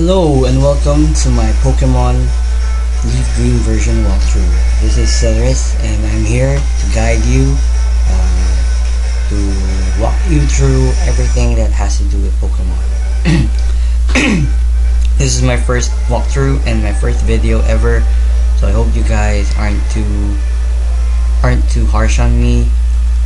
Hello and welcome to my Pokemon Leaf Green version walkthrough. This is Celeris and I'm here to guide you, to walk you through everything that has to do with Pokemon. This is my first walkthrough and my first video ever, so I hope you guys aren't too harsh on me.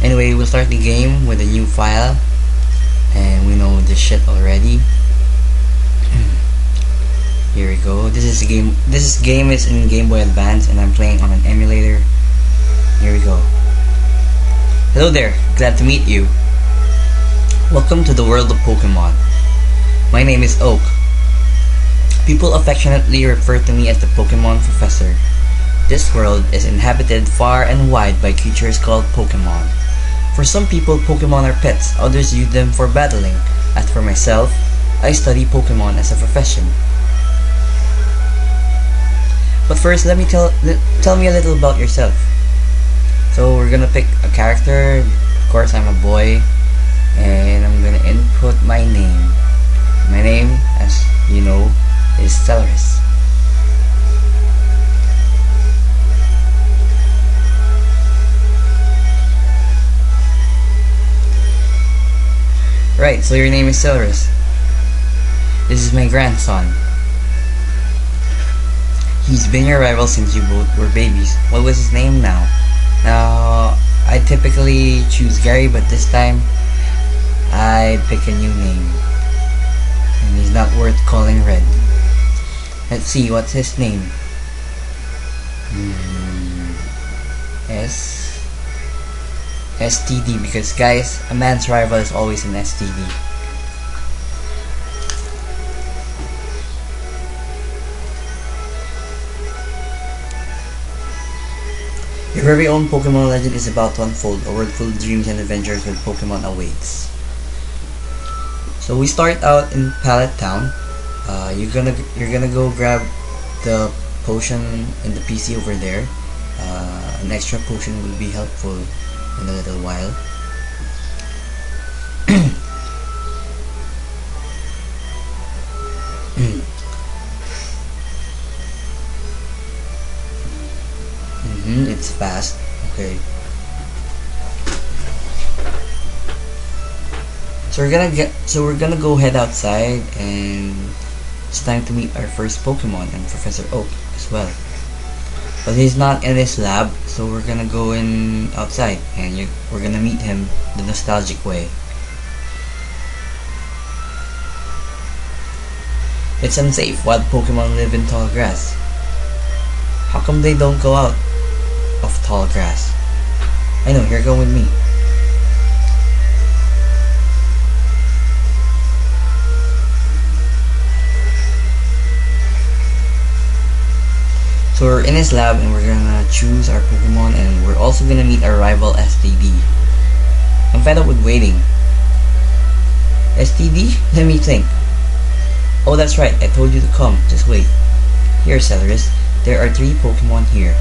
Anyway, we'll start the game with a new file, and we know this shit already. Here we go. This game is in Game Boy Advance and I'm playing on an emulator. Here we go. Hello there, glad to meet you. Welcome to the world of Pokemon. My name is Oak. People affectionately refer to me as the Pokemon Professor. This world is inhabited far and wide by creatures called Pokemon. For some people, Pokemon are pets, others use them for battling. As for myself, I study Pokemon as a profession. But first, let me tell me a little about yourself. So we're gonna pick a character. Of course, I'm a boy, and I'm gonna input my name. My name, as you know, is Celeris. Right, so your name is Celeris. This is my grandson. He's been your rival since you both were babies. What was his name now? Now, I typically choose Gary, but this time, I pick a new name. And he's not worth calling Red. Let's see, what's his name? STD, because guys, a man's rival is always an STD. Your very own Pokemon legend is about to unfold. A world full of dreams and adventures with Pokemon awaits. So we start out in Pallet Town. You're gonna go grab the potion in the PC over there. An extra potion will be helpful in a little while. It's fast. Okay. So we're gonna go head outside, and it's time to meet our first Pokemon and Professor Oak as well. But he's not in his lab, so we're gonna go in outside and we're gonna meet him the nostalgic way. It's unsafe. Wild Pokemon live in tall grass. How come they don't go out of tall grass? I know, here, go with me. So we're in his lab and we're gonna choose our Pokemon, and we're also gonna meet our rival STD. I'm fed up with waiting. STD? Let me think. Oh, that's right, I told you to come. Just wait. Here, Celeris. There are 3 Pokemon here.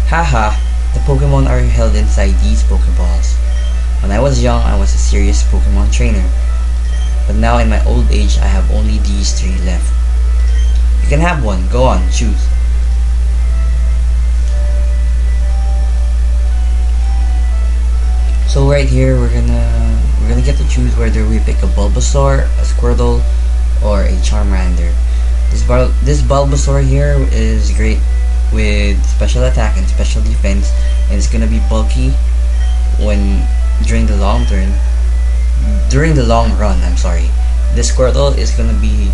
Haha, the Pokemon are held inside these Pokeballs. When I was young, I was a serious Pokemon trainer. But now in my old age, I have only these 3 left. You can have one. Go on, choose. So right here, we're gonna get to choose whether we pick a Bulbasaur, a Squirtle, or a Charmander. This Bulbasaur here is great with special attack and special defense, and it's gonna be bulky during the long run. I'm sorry. This Squirtle is gonna be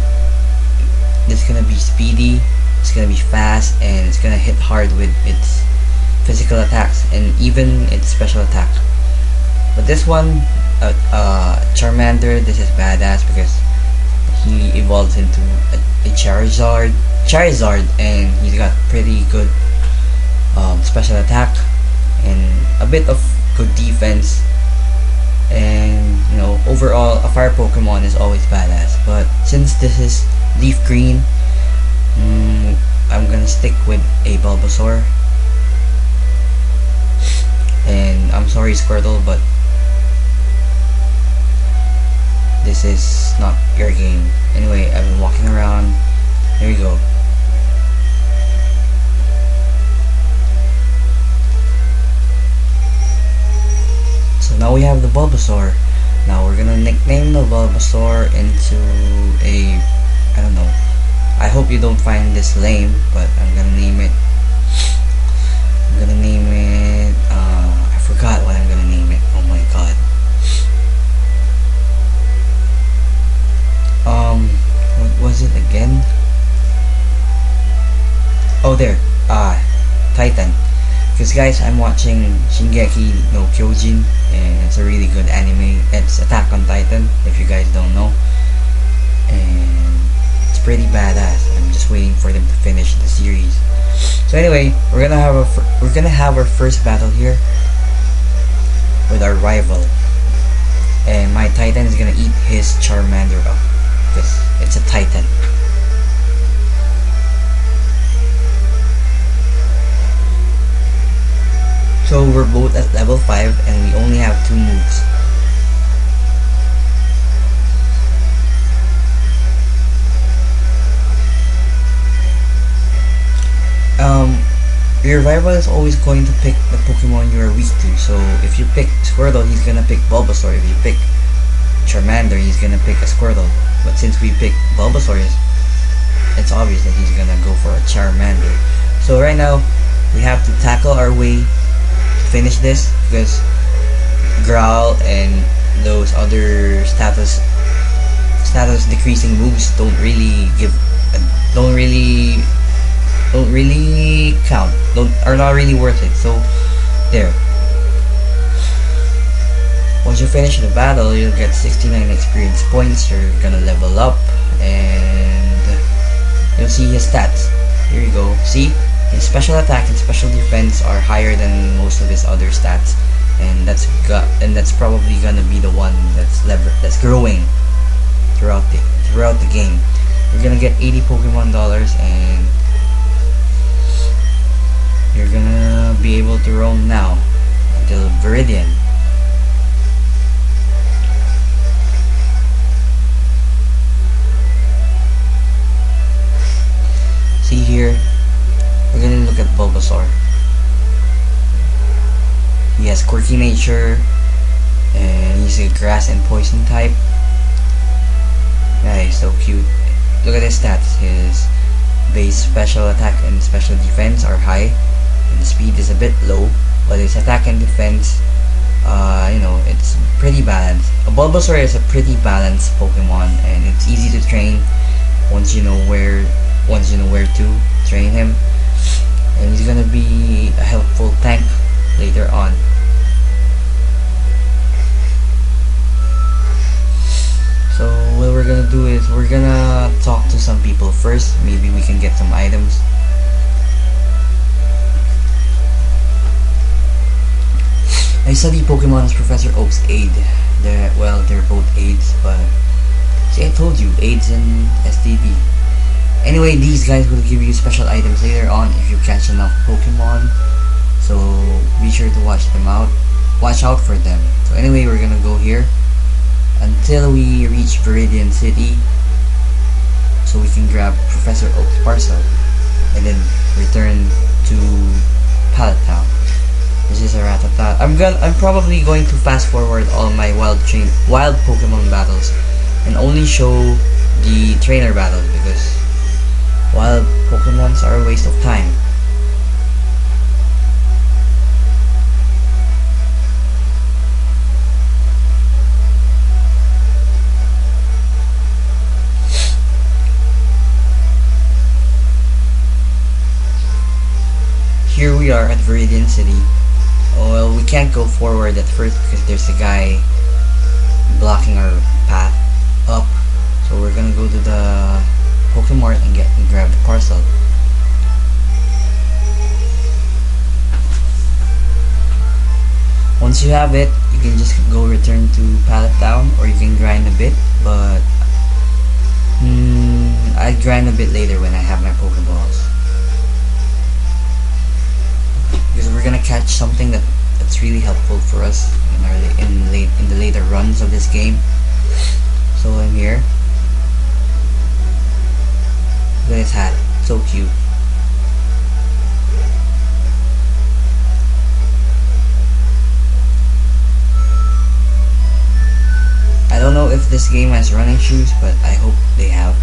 speedy, it's gonna be fast, and it's gonna hit hard with its physical attacks and even its special attack. But this one, Charmander, this is badass because he evolves into a Charizard, and he's got pretty good special attack and a bit of good defense. And you know, overall, a fire Pokemon is always badass. But since this is Leaf Green, I'm gonna stick with a Bulbasaur. And I'm sorry, Squirtle, but this is not your game. Anyway, I've been walking around. There you go. So now we have the Bulbasaur. Now we're gonna nickname the Bulbasaur into a, I don't know. I hope you don't find this lame, but I'm gonna name it. I forgot what I'm gonna name it. Oh my god. What was it again? Oh, there. Titan. Because guys, I'm watching Shingeki no Kyojin, and it's a really good anime. It's Attack on Titan, if you guys don't know, and it's pretty badass. I'm just waiting for them to finish the series. So anyway, we're gonna have our first battle here with our rival, and my Titan is gonna eat his Charmander up because it's a Titan. So we're both at level 5 and we only have 2 moves. Your rival is always going to pick the Pokemon you are weak to. So if you pick Squirtle, he's gonna pick Bulbasaur. If you pick Charmander, he's gonna pick a Squirtle. But since we pick Bulbasaur, it's obvious that he's gonna go for a Charmander. So right now, we have to tackle our way finish this because Growl and those other status decreasing moves don't really count, are not really worth it. So there, once you finish the battle, you'll get 69 experience points. You're gonna level up and you'll see his stats. Here you go. See, his special attack and special defense are higher than most of his other stats, and that's probably gonna be the one that's growing throughout the game. You're gonna get 80 Pokemon dollars, and you're gonna be able to roam now until Viridian. See here, we're gonna look at Bulbasaur. He has quirky nature, and he's a grass and poison type. Yeah, he's so cute. Look at his stats. His base special attack and special defense are high, and the speed is a bit low, but his attack and defense, it's pretty balanced. A Bulbasaur is a pretty balanced Pokemon, and it's easy to train once you know where to train him, and he's gonna be a helpful tank later on. So what we're gonna do is we're gonna talk to some people first. Maybe we can get some items. I study Pokemon as Professor Oak's aide. They're both aides, but see, I told you, aides and STD. Anyway, these guys will give you special items later on if you catch enough Pokemon. So be sure to watch out for them. So anyway, we're gonna go here until we reach Viridian City, so we can grab Professor Oak's parcel and then return to Pallet Town. This is a Rattata. I'm probably going to fast forward all my wild Pokemon battles and only show the trainer battles because wild Pokemons are a waste of time. Here we are at Viridian City. Oh, well, we can't go forward at first because there's a guy blocking our path up. So we're gonna go to the Pokemart and grab the parcel. Once you have it, you can just go return to Pallet Town, or you can grind a bit, but I grind a bit later when I have my Pokeballs. Because we're gonna catch something that's really helpful for us in the later runs of this game. So here. Look at his hat, so cute. I don't know if this game has running shoes, but I hope they have.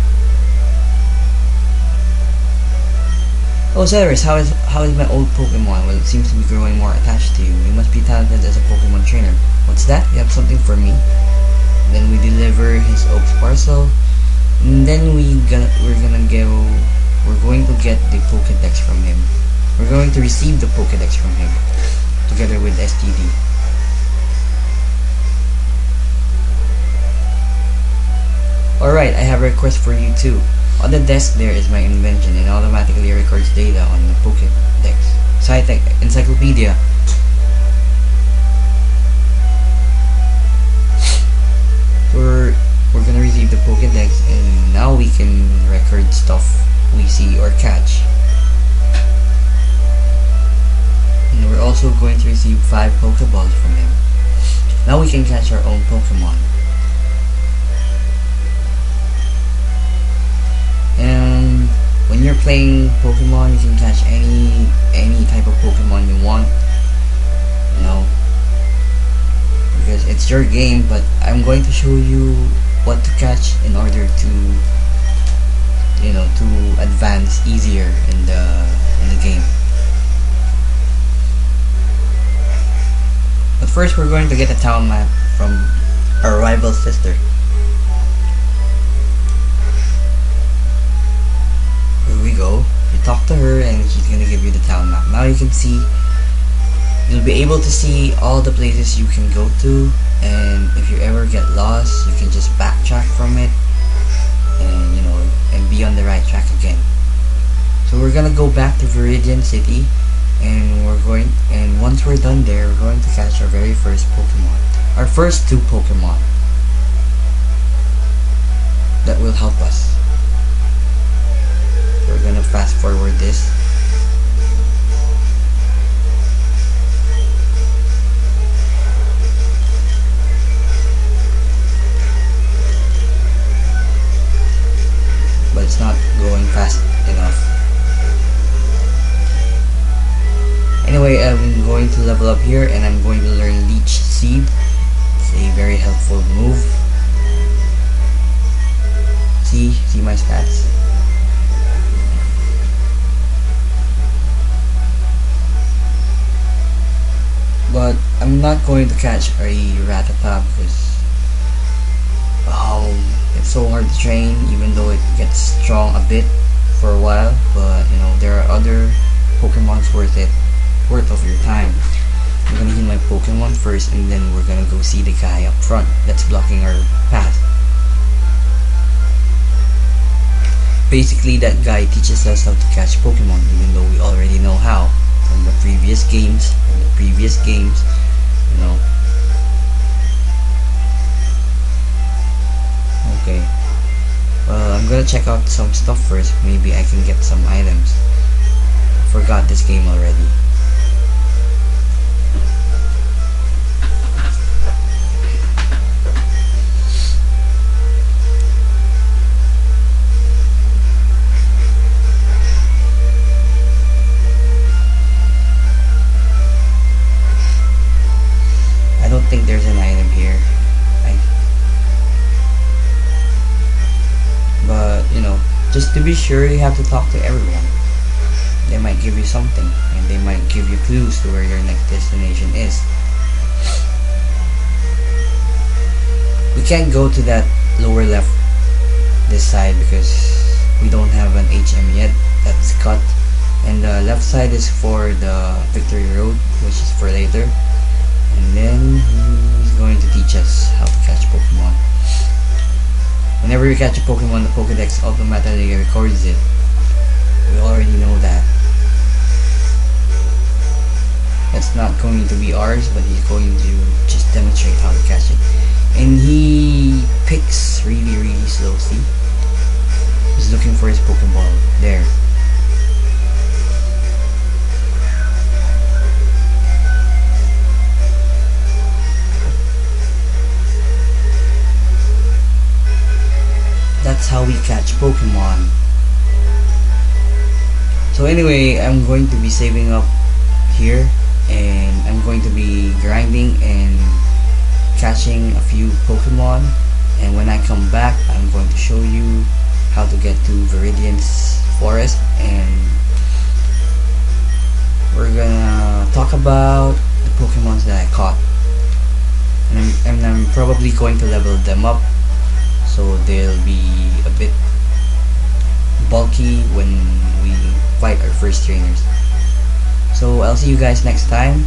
Oh, Cyrus, how is my old Pokemon? Well, it seems to be growing more attached to you. You must be talented as a Pokemon trainer. What's that? You have something for me? Then we deliver his Oaks parcel. And then we're going to get the Pokedex from him. We're going to receive the Pokedex from him, together with STD. Alright, I have a request for you too. On the desk there is my invention. It automatically records data on the Pokedex. Sci-Tech Encyclopedia. We're gonna receive the Pokedex, and now we can record stuff we see or catch. And we're also going to receive 5 Pokeballs from him. Now we can catch our own Pokemon. And when you're playing Pokemon, you can catch any type of Pokemon you want, you know, because it's your game. But I'm going to show you what to catch in order to, you know, to advance easier in the game. But first, we're going to get a town map from our rival sister. Here we go. You talk to her and she's gonna give you the town map. Now you can see, you'll be able to see all the places you can go to, and if you ever get lost, you can just backtrack from it and, you know, and be on the right track again. So we're gonna go back to Viridian City, and once we're done there, we're going to catch our very first Pokemon. Our first 2 Pokemon that will help us. We're gonna fast forward this. But it's not going fast enough. Anyway, I'm going to level up here, and I'm going to learn Leech Seed. It's a very helpful move. See my stats. But I'm not going to catch a Rattata because it's so hard to train, even though it gets strong a bit for a while. But you know, there are other Pokemons worth of your time. I'm gonna heal my Pokemon first, and then we're gonna go see the guy up front that's blocking our path. Basically, that guy teaches us how to catch Pokemon, even though we already know how from the previous games, you know. Okay. Well, I'm gonna check out some stuff first. Maybe I can get some items. Forgot this game already. I don't think there's an item here. But, you know, just to be sure, you have to talk to everyone. They might give you something, and they might give you clues to where your next destination is. We can't go to that lower left this side because we don't have an HM yet. That's cut. And the left side is for the Victory Road, which is for later. And then he's going to teach us how to catch Pokemon. Whenever you catch a Pokemon, the Pokedex automatically records it. We already know that. That's not going to be ours, but he's going to just demonstrate how to catch it. And he picks really slow, see? He's looking for his Pokeball. There. that's how we catch Pokemon. So anyway, I'm going to be saving up here, and I'm going to be grinding and catching a few Pokemon, and when I come back I'm going to show you how to get to Viridian's forest, and we're gonna talk about the Pokemons that I caught, and I'm probably going to level them up so they'll be a bit bulky when we fight our first trainers. So I'll see you guys next time,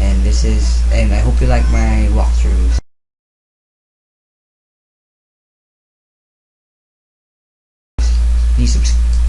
and I hope you like my walkthroughs. Please subscribe.